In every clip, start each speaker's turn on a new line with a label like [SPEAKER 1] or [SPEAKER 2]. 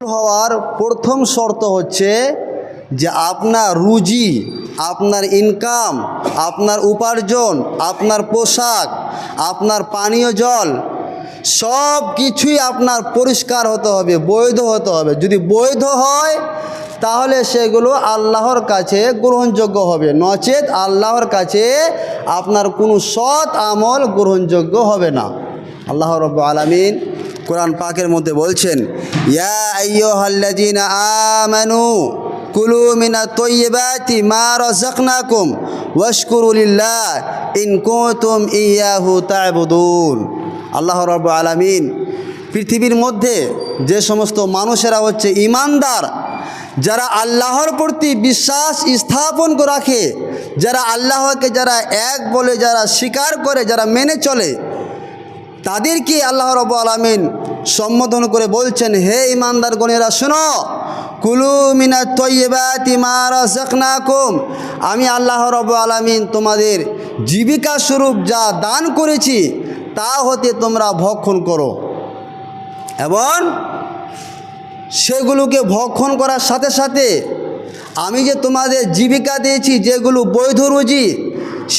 [SPEAKER 1] হওয়ার প্রথম শর্ত হচ্ছে যে আপনার রুজি, আপনার ইনকাম, আপনার উপার্জন, আপনার পোশাক, আপনার পানীয় জল সব কিছুই আপনার পরিষ্কার হতে হবে, বৈধ হতে হবে। যদি বৈধ হয় তাহলে সেগুলো আল্লাহর কাছে গ্রহণযোগ্য হবে, নচেত আল্লাহর কাছে আপনার কোনো সৎ আমল গ্রহণযোগ্য হবে না। আল্লাহ রাব্বুল আলামিন কোরআন পাকের মধ্যে বলছেন, ইয়া আইয়ুহাল্লাযীনা আমানু কুলু মিনাত তাইয়্যিবাতি মা রাযাকনাকুম ওয়াশকুরু লিল্লাহ ইন কুনতুম ইয়্যাহু তা'বুদুন। আল্লাহ রাব্বুল আলামিন পৃথিবীর মধ্যে যে সমস্ত মানুষেরা হচ্ছে ঈমানদার, যারা আল্লাহর প্রতি বিশ্বাস স্থাপন করে রাখে, যারা আল্লাহকে যারা এক বলে যারা স্বীকার করে, যারা মেনে চলে, তাদেরকে আল্লাহ রাব্বুল আলামিন সম্বোধন করে বলছেন, হে ঈমানদারগণেরা শোনো, কুলু মিনাত তাইয়্যিবাতি মা রাযাকনাকুম, আমি আল্লাহ রাব্বুল আলামিন তোমাদের জীবিকা স্বরূপ যা দান করেছি তা হতে তোমরা ভক্ষণ করো, এবং সেগুলোকে ভক্ষণ করার সাথে সাথে আমি যে তোমাদের জীবিকা দিয়েছি যেগুলো বৈধ রুজি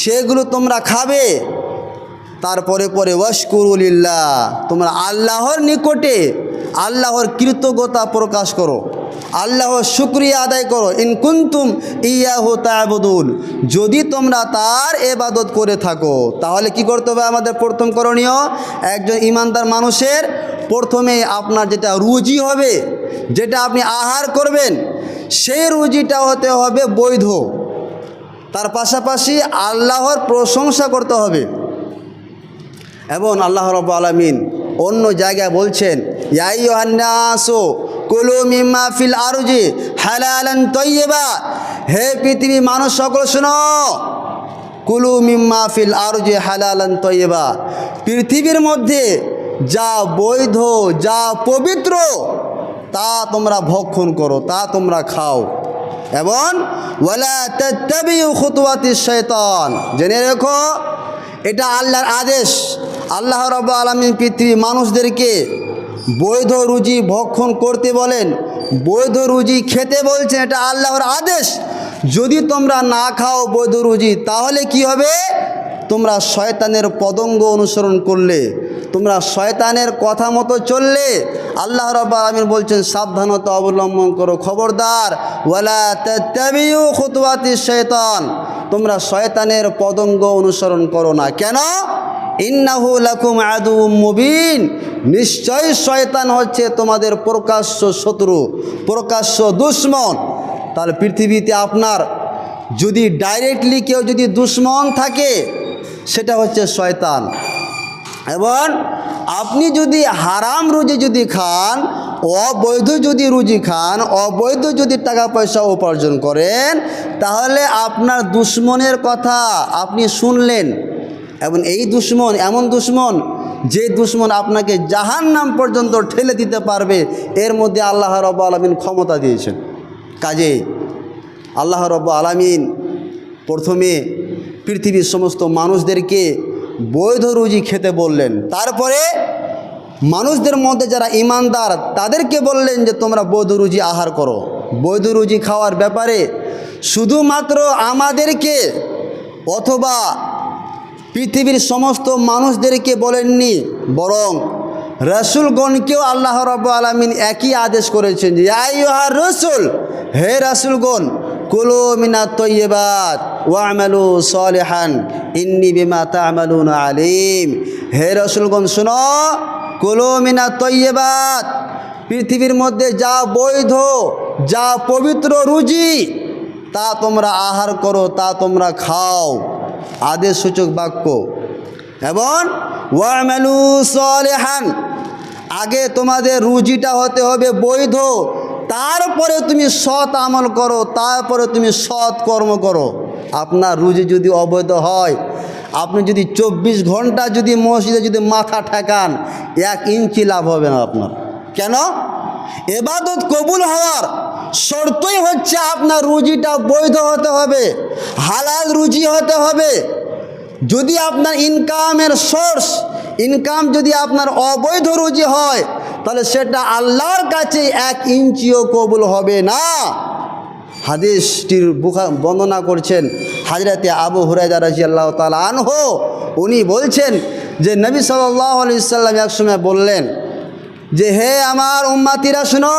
[SPEAKER 1] সেগুলো তোমরা খাবে। তারপরে পরে ওয়াশকুরু লিল্লাহ, তোমরা আল্লাহর নিকটে আল্লাহর কৃতজ্ঞতা প্রকাশ করো, আল্লাহর শুকরিয়া আদায় করো। ইন কুনতুম ইয়্যাহু তা'বুদুন, যদি তোমরা তার ইবাদত করে থাকো। তাহলে কি করতে হবে? আমাদের প্রথম করণীয়, একজন ঈমানদার মানুষের প্রথমে আপনার যেটা রুজি হবে, যেটা আপনি আহার করবেন, সেই রুজিটা হতে হবে বৈধ। তার পাশাপাশি আল্লাহর প্রশংসা করতে হবে। এবং আল্লাহ রাব্বুল আলামিন অন্য জায়গায় বলছেন, ইয়া আইয়ুহান নাসু কুলু মিম্মা ফিল আরজি হালালান তাইয়্যিবা, হে পৃথিবী মানুষ সকল শোনো, কুলু মিম্মা ফিল আরজি হালালান তাইয়্যিবা, পৃথিবীর মধ্যে যা বৈধ, যা পবিত্র তা তোমরা ভক্ষণ করো, তা তোমরা খাও। এবং ওয়ালা তাত্তাবিউ খুতুওয়াতিশ শাইতান, জেনে রেখো এটা আল্লাহর আদেশ। আল্লাহ রাব্বুল আলামিন পৃথিবীর মানুষদেরকে বৈধ রুজি ভক্ষণ করতে বলেন, বৈধ রুজি খেতে বলছেন, এটা আল্লাহর আদেশ। যদি তোমরা না খাও বৈধ রুজি, তাহলে কি হবে? তোমরা শয়তানের পদঙ্গ অনুসরণ করলে, তোমরা শয়তানের কথা মতো চললে। আল্লাহ রাব্বুল আলামিন বলছেন সাবধানতা অবলম্বন করো, খবরদার, ওয়ালা তাত্তাবিউ খুতুওয়াতিশ শাইতান, তোমরা শয়তানের পদঙ্গ অনুসরণ করো না। কেন? ইন্নাহু লাকুম আদুউম মুবিন, নিশ্চয় শয়তান হচ্ছে তোমাদের প্রকাশ্য শত্রু, প্রকাশ্য দুশমন। তাহলে পৃথিবীতে আপনার যদি ডাইরেক্টলি কেউ যদি দুশমন থাকে সেটা হচ্ছে শয়তান। এবং আপনি যদি হারাম রুজি যদি খান, অবৈধ যদি রুজি খান, অবৈধ যদি টাকা পয়সা উপার্জন করেন, তাহলে আপনার দুশমনের কথা আপনি শুনলেন। এবং এই দুশমন এমন দুশমন, যে দুশমন আপনাকে জাহান্নাম পর্যন্ত ঠেলে দিতে পারবে, এর মধ্যে আল্লাহ রাব্বুল আলামিন ক্ষমতা দিয়েছেন। কাজে আল্লাহ রাব্বুল আলামিন প্রথমে পৃথিবীর সমস্ত মানুষদেরকে বৈধ রুজি খেতে বললেন, তারপরে মানুষদের মধ্যে যারা ঈমানদার তাদেরকে বললেন যে তোমরা বৈধ রুজি আহার করো। বৈধ রুজি খাওয়ার ব্যাপারে শুধুমাত্র আমাদেরকে অথবা পৃথিবীর সমস্ত মানুষদেরকে বলেননি, বরং রাসূলগণকেও আল্লাহ রাব্বুল আলামিন একই আদেশ করেছেন যে ইয়া আইয়ুহার রাসূল, হে রাসূলগণ, কুলু মিনাত তাইয়্যিবাত ওয়া'মালু সালিহান ইন্নী বিমা তা'মালুনা আলিম, হে রাসূলগণ শোনো, কুলু মিনাত তাইয়্যিবাত, পৃথিবীর মধ্যে যা বৈধ, যা পবিত্র রুজি তা তোমরা আহার করো, তা তোমরা খাও, আদেশসূচক বাক্য। এবং ওয়া'মালু সালিহান, আগে তোমাদের রুজিটা হতে হবে বৈধ, তারপরে তুমি সৎ আমল করো, তারপরে তুমি সৎ কর্ম করো। আপনার রুজি যদি অবৈধ হয়, আপনি যদি 24 ঘন্টা যদি মসজিদে যদি মাথা ঠেকান, 1 ইঞ্চি লাভ হবে না আপনার। কেন? ইবাদত কবুল হওয়ার শর্তই হচ্ছে আপনার রুজিটা বৈধ হতে হবে, হালাল রুজি হতে হবে। যদি আপনার ইনকামের সোর্স, ইনকাম যদি আপনার অবৈধ রুজি হয়, তাহলে সেটা আল্লাহর কাছে 1 ইঞ্চিও কবুল হবে না। হাদিসটির বর্ণনা করছেন হযরতে আবু হুরায়রা রাদিয়াল্লাহু তাআলা আনহু। উনি বলছেন যে নবী সাল্লাল্লাহু আলাইহি সাল্লাম একসময় বললেন যে হে আমার উম্মতিরা শুনো,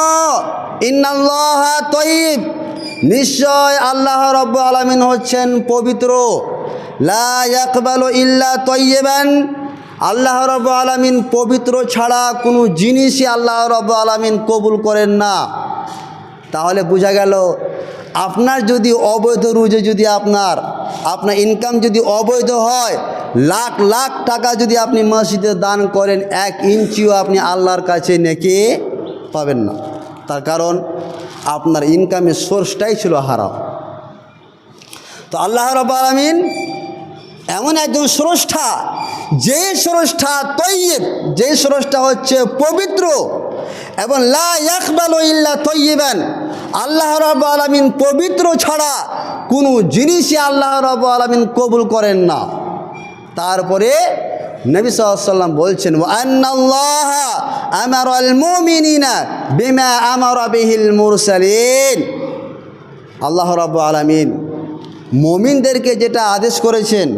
[SPEAKER 1] ইন্নাল্লাহা তাইয়্যিব, নিশ্চয় আল্লাহ রাব্বুল আলামিন হচ্ছেন পবিত্র, লা ইয়াকবালু ইল্লা তাইয়্যিবান, আল্লাহ রাব্বুল আলামিন পবিত্র ছাড়া কোনো জিনিসই আল্লাহ রাব্বুল আলামিন কবুল করেন না। তাহলে বোঝা গেল আপনার যদি অবৈধ রুজে যদি আপনার ইনকাম যদি অবৈধ হয়, লাখ লাখ টাকা যদি আপনি মসজিদে দান করেন, 1 ইঞ্চিও আপনি আল্লাহর কাছে নেকি পাবেন না। তার কারণ আপনার ইনকামের সোর্সটাই ছিল হারাম। তো আল্লাহ রাব্বুল আলামিন এমন একজন স্রষ্টা, যে স্রষ্টা তয়্যিব, যে স্রষ্টা হচ্ছে পবিত্র, এবং লা ইয়াকবালু ইল্লা তাইয়্যিবান, আল্লাহ রাব্বুল আলামিন পবিত্র ছাড়া কোনো জিনিসই আল্লাহ রাব্বুল আলামিন কবুল করেন না। তারপরে নবী সাল্লাল্লাহু আলাইহি ওয়াসাল্লাম বলছেন ওয়া আন্নাল্লাহা আমারাল মুমিনিনা বিমা আমারা বিহিল মুরসালিন, আল্লাহ রাব্বুল আলামিন মুমিনদেরকে যেটা আদেশ করেছেন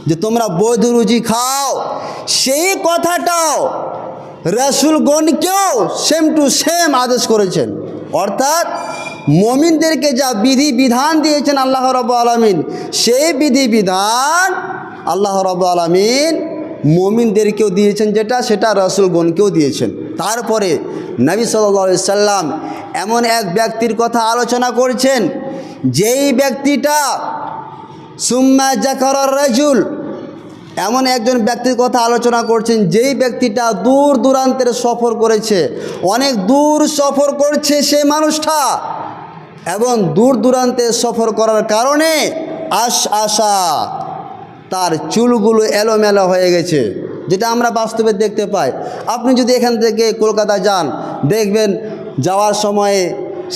[SPEAKER 1] যে তোমরা বৈধ রুজি খাও, সেই কথাটাও রাসূলগণকেও সেম টু সেম আদেশ করেছেন। অর্থাৎ মুমিনদেরকে যা বিধি বিধান দিয়েছেন আল্লাহ রাব্বুল আলামিন, সেই বিধি বিধান আল্লাহ রাব্বুল আলামিন মুমিনদেরকেও দিয়েছেন, সেটা রাসূলগণকেও দিয়েছেন। তারপরে নবী সাল্লাল্লাহু আলাইহি সাল্লাম এমন এক ব্যক্তির কথা আলোচনা করছেন, যেই ব্যক্তিটা সুম্মা যাকারার রাজুল, এমন একজন ব্যক্তির কথা আলোচনা করছেন, যেই ব্যক্তিটা দূর দূরান্তের সফর করেছে, অনেক দূর সফর করছে সে মানুষটা, এবং দূর দূরান্তের সফর করার কারণে আশআশা, তার চুলগুলো এলোমেলো হয়ে গেছে, যেটা আমরা বাস্তবে দেখতে পাই। আপনি যদি এখান থেকে কলকাতা যান, দেখবেন যাওয়ার সময়ে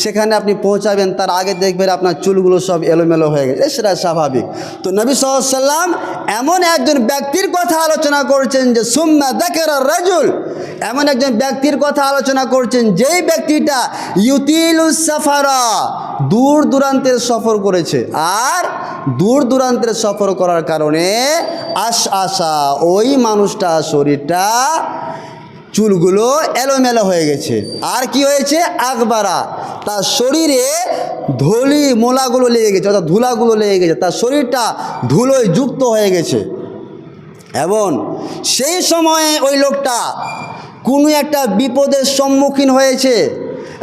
[SPEAKER 1] সেখানে আপনি পৌঁছাবেন, তার আগে দেখবেন আপনার চুলগুলো সব এলোমেলো হয়ে গেছে, সেটা স্বাভাবিক। তো নবী সাল্লাল্লাহু আলাইহি সাল্লাম এমন একজন ব্যক্তির কথা আলোচনা করছেন যে সুম্মা যাকারার রাজুল, এমন একজন ব্যক্তির কথা আলোচনা করছেন, যেই ব্যক্তিটা ইউতিলুস সাফারা, দূর দূরান্তের সফর করেছে, আর দূর দূরান্তের সফর করার কারণে আশআশা, ওই মানুষটা শরীরটা চুলগুলো এলোমেলো হয়ে গেছে। আর কি হয়েছে? আকবারা, তার শরীরে ধুলি মোলাগুলো লেগে গেছে, অর্থাৎ ধুলাগুলো লেগে গেছে, তার শরীরটা ধুলোয় যুক্ত হয়ে গেছে। এবং সেই সময়ে ওই লোকটা কোনো একটা বিপদের সম্মুখীন হয়েছে,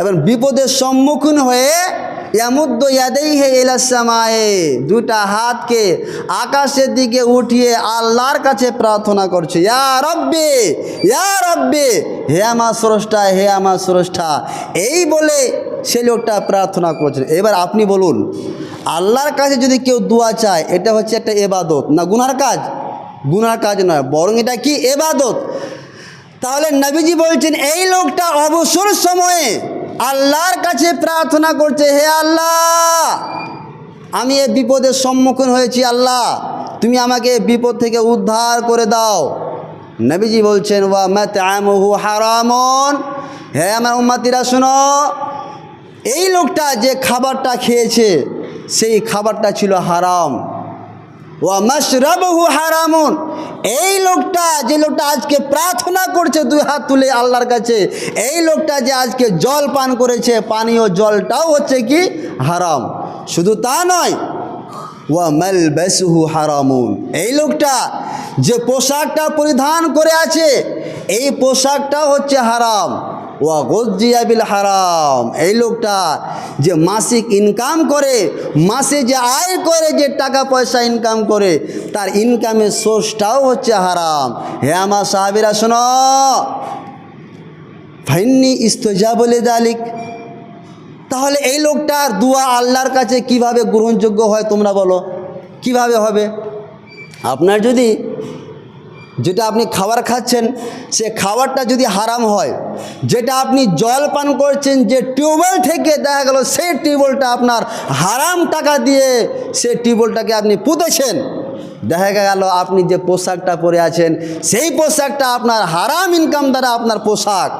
[SPEAKER 1] এবং বিপদের সম্মুখীন হয়ে ইয়ামুদ্দু ইয়াদাইহি ইলাস সামায়ে, দুটা হাতকে আকাশের দিকে উঠিয়ে আল্লাহর কাছে প্রার্থনা করছে, ইয়া রব্বি, ইয়া রব্বি, হে আমার স্রষ্টা, হে আমার স্রষ্টা, এই বলে সে লোকটা প্রার্থনা করছে। এবার আপনি বলুন, আল্লাহর কাছে যদি কেউ দোয়া চায়, এটা হচ্ছে একটা ইবাদত না গুনার কাজ? গুনার কাজ নয়, বরং এটা কি? ইবাদত। তাহলে নবীজি বলছেন এই লোকটা অবসর সময়ে আল্লাহর কাছে প্রার্থনা করছে, হে আল্লাহ, আমি এই বিপদের সম্মুখীন হয়েছি, আল্লাহ তুমি আমাকে বিপদ থেকে উদ্ধার করে দাও। নবীজি বলছেন ওয়া মাতআমুহু হারামুন, হে আমার উম্মতিরা শোনো, এই লোকটা যে খাবারটা খেয়েছে সেই খাবারটা ছিল হারাম। ওয়া মাশরাবুহু হারামুন, এই লোকটা, যে লোকটা আজকে প্রার্থনা করছে 2 হাত তুলে আল্লাহর কাছে, এই লোকটা যে আজকে জল পান করেছে, পানীয় জলটাও হচ্ছে কি? হারাম। শুধু তা নয়, ওয়া মালবাসুহু হারামুন, এই লোকটা যে পোশাকটা পরিধান করে আছে, এই পোশাকটাও হচ্ছে হারাম। ওয়া গুযজিয়া বিল হারাম, এই লোকটা যে মাসিক ইনকাম করে, মাসে যে আয় করে, যে টাকা পয়সা ইনকাম করে, তার ইনকামের সোর্সটাও হচ্ছে হারাম। হে আমার সাহাবীরা শোনো, ফাইন্নি ইস্তিজাবু লিযালিক, তাহলে এই লোকটার দোয়া আল্লাহর কাছে কিভাবে গ্রহণযোগ্য হয় তোমরা বলো, কিভাবে হবে? আপনার যদি যেটা আপনি খাবার খাচ্ছেন, সে খাবারটা যদি হারাম হয়, যেটা আপনি জল পান করছেন যে টিউবওয়েল থেকে, দেখা গেল সেই টিউবওয়েলটা আপনার হারাম টাকা দিয়ে সেই টিউবওয়েলটাকে আপনি পুঁতেছেন, দেখা গেল আপনি যে পোশাকটা পরে আছেন সেই পোশাকটা আপনার হারাম ইনকাম দ্বারা আপনার পোশাক,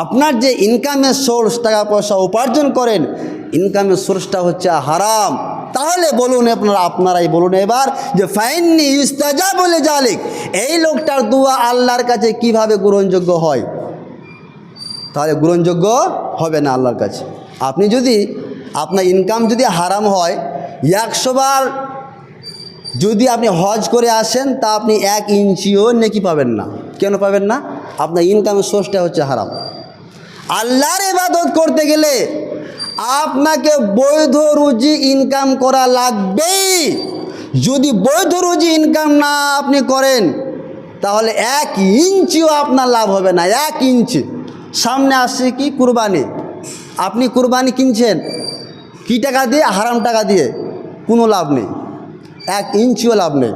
[SPEAKER 1] আপনার যে ইনকামের সোর্স, টাকা পয়সা উপার্জন করেন, ইনকামের সোর্সটা হচ্ছে হারাম, তাহলে বলুন আপনারাই বলুন এবার যে ফাইন্নি ইউস্তাজাবু লিযালিক, এই লোকটার দোয়া আল্লাহর কাছে কিভাবে গ্রহণযোগ্য হয়? তাহলে গ্রহণযোগ্য হবে না আল্লাহর কাছে। আপনি যদি আপনার ইনকাম যদি হারাম হয়, 100 বার যদি আপনি হজ করে আসেন, তা আপনি 1 ইঞ্চিও নেকি পাবেন না। কেন পাবেন না? আপনার ইনকামের সোর্সটা হচ্ছে হারাম। আল্লাহর ইবাদত করতে গেলে আপনাকে বৈধ রুজি ইনকাম করা লাগবেই। যদি বৈধ রুজি ইনকাম না আপনি করেন, তাহলে 1 ইঞ্চিও আপনার লাভ হবে না। 1 ইঞ্চি। সামনে আসছে কি? কুরবানি। আপনি কুরবানি কিনছেন কি টাকা দিয়ে? হারাম টাকা দিয়ে। কোনো লাভ নেই, 1 ইঞ্চিও লাভ নেই।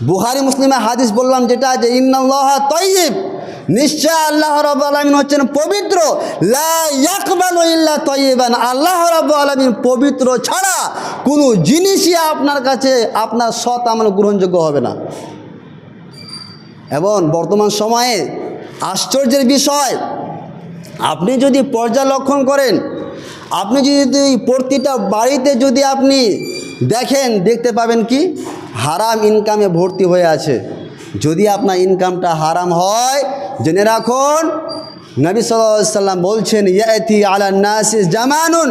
[SPEAKER 1] বুখারী মুসলিমের হাদিস বললাম যেটা, যে ইন্নাল্লাহা তাইয়্যিব, নিশ্চয় আল্লাহ রাব্বুল আলামিন হচ্ছেন পবিত্র, লা ইয়াকবালু ইল্লা তাইয়্যিবান, আল্লাহ রাব্বুল আলামিন পবিত্র ছাড়া কোনো জিনিসই আপনার কাছে আপনার সৎ আমল গ্রহণযোগ্য হবে না। এবং বর্তমান সময়ে আশ্চর্যের বিষয়, আপনি যদি পর্যবেক্ষণ করেন, আপনি যদি প্রতিটা বাড়িতে যদি আপনি দেখতে পাবেন কি হারাম ইনকামে ভর্তি হয়ে আছে। যদি আপনার ইনকামটা হারাম হয়, জেনে রাখুন নবী সাল্লাল্লাহু আলাইহি ওয়াসাল্লাম বলছেন, ইয়াতি আলান নাসি জামানুন